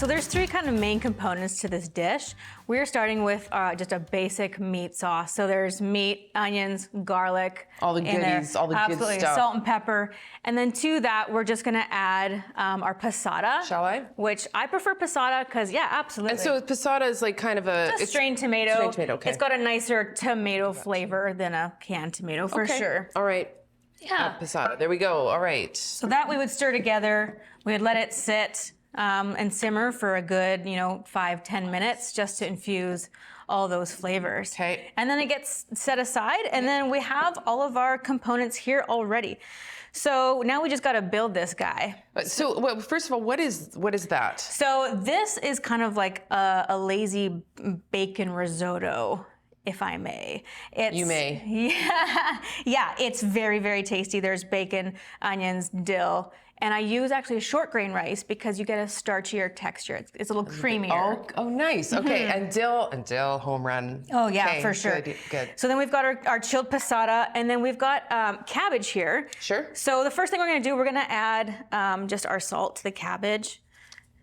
so there's three kind of main components to this dish. We're starting with just a basic meat sauce. So there's meat, onions, garlic. All the goodies, all the Absolutely, good stuff. Salt and pepper. And then to that, we're just gonna add our passata. Shall I? Which I prefer passata because, yeah, absolutely. And so passata is like kind of it's strained tomato. Strained tomato, okay. It's got a nicer tomato flavor than a canned tomato for sure. All right. Yeah. Passata, there we go, all right. So that we would stir together. We would let it sit and simmer for a good, 5-10 minutes just to infuse all those flavors. Okay. And then it gets set aside, and then we have all of our components here already. So now we just got to build this guy. So, well, first of all, what is that? So this is kind of like a lazy bacon risotto, if I may. You may. Yeah, it's very, very tasty. There's bacon, onions, dill, and I use actually short grain rice because you get a starchier texture. It's a little creamier. Oh, nice. Okay, and dill, home run. Oh yeah, okay, for sure. Good. So then we've got our chilled passata, and then we've got cabbage here. Sure. So the first thing we're gonna do, we're gonna add just our salt to the cabbage.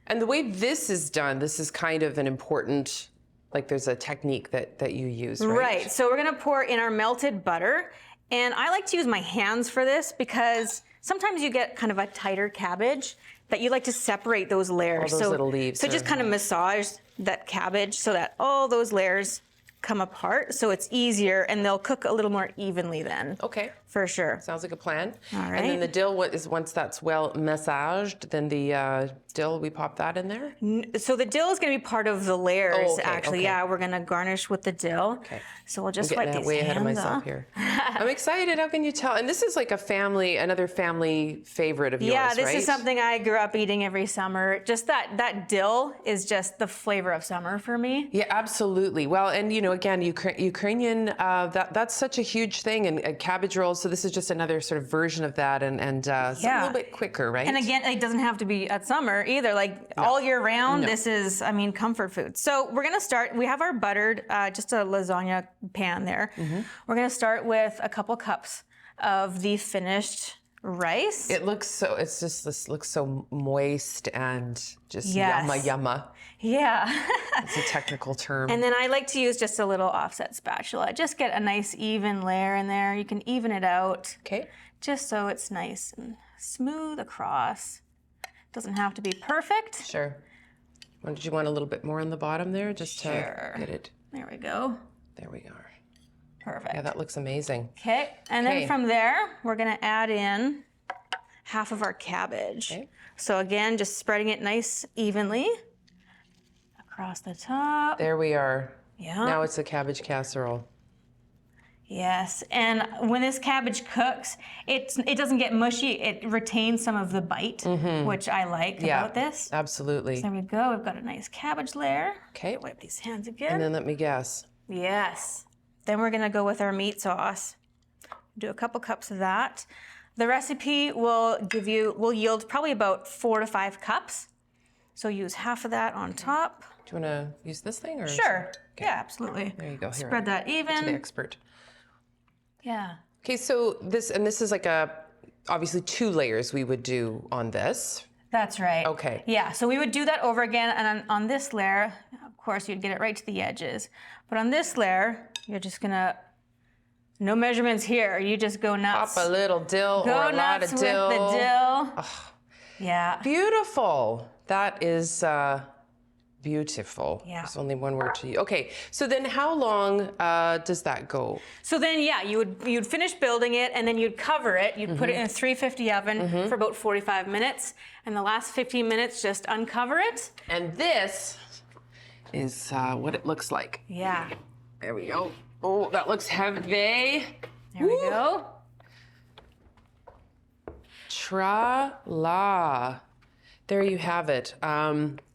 And the way this is done, this is kind of an important, like there's a technique that you use, right? Right, so we're gonna pour in our melted butter, and I like to use my hands for this because sometimes you get kind of a tighter cabbage that you like to separate those layers. All those little leaves. So just kind of massage that cabbage so that all those layers come apart, so it's easier and they'll cook a little more evenly then. Okay. For sure. Sounds like a plan. All right. And then the dill, once that's well massaged, then the dill, we pop that in there? So the dill is going to be part of the layers, Oh, okay, actually. okay. Yeah, we're going to garnish with the dill. Okay. So we'll just I'm wipe getting these way ahead of hands myself off. here. I'm excited. How can you tell? And this is like another family favorite of yours, Yeah, right? this is something I grew up eating every summer. Just that dill is just the flavor of summer for me. Yeah, absolutely. Well, and again, Ukrainian, that's such a huge thing, and cabbage rolls. So this is just another sort of version of that, and a little bit quicker, right? And again, it doesn't have to be at summer either. Like all year round, this is, comfort food. So we're gonna start. We have our buttered, just a lasagna pan there. Mm-hmm. We're gonna start with a couple cups of the finished rice. It looks so. This looks so moist and just Yes. yumma. Yeah. It's a technical term. And then I like to use just a little offset spatula. Just get a nice even layer in there. You can even it out. Okay. Just so it's nice and smooth across. Doesn't have to be perfect. Sure. Did you want a little bit more on the bottom there, just to get it? There we go. There we are. Perfect. Yeah, that looks amazing. Okay, and then from there, we're gonna add in half of our cabbage. Okay. So again, just spreading it nice evenly across the top. There we are. Yeah. Now it's a cabbage casserole. Yes, and when this cabbage cooks, it doesn't get mushy. It retains some of the bite, which I like about this. Absolutely. So there we go. We've got a nice cabbage layer. Okay. Wipe these hands again. And then let me guess. Yes. Then we're gonna go with our meat sauce. Do a couple cups of that. The recipe will yield probably about 4 to 5 cups. So use half of that on top. Do you want to use this thing or? Sure. Okay. Yeah, absolutely. There you go. Here, Spread that to the even. expert. Yeah. Okay, so this is like obviously 2 layers we would do on this. That's right. Okay. Yeah, so we would do that over again, and on this layer, of course, you'd get it right to the edges. But on this layer, you're just gonna, no measurements here. You just go nuts. Pop a little dill or a lot of dill. Go nuts with the dill. Oh, yeah. Beautiful. That is beautiful. Yeah. There's only one word to use. Okay, so then how long does that go? So then, yeah, you'd finish building it, and then you'd cover it. You'd put it in a 350 oven for about 45 minutes, and the last 15 minutes, just uncover it. And this is what it looks like. Yeah. There we go. Oh, that looks heavy. There we go. Tra-la. There you have it.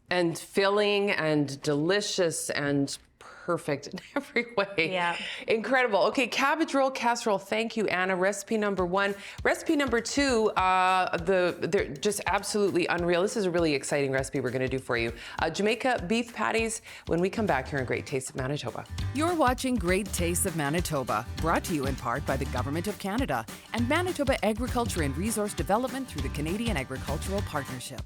And filling and delicious and perfect in every way. Yeah. Incredible. Okay, cabbage roll casserole. Thank you, Anna. Recipe number 1. Recipe number 2, they're just absolutely unreal. This is a really exciting recipe we're gonna do for you. Jamaica beef patties when we come back here on Great Taste of Manitoba. You're watching Great Taste of Manitoba, brought to you in part by the Government of Canada and Manitoba Agriculture and Resource Development through the Canadian Agricultural Partnership.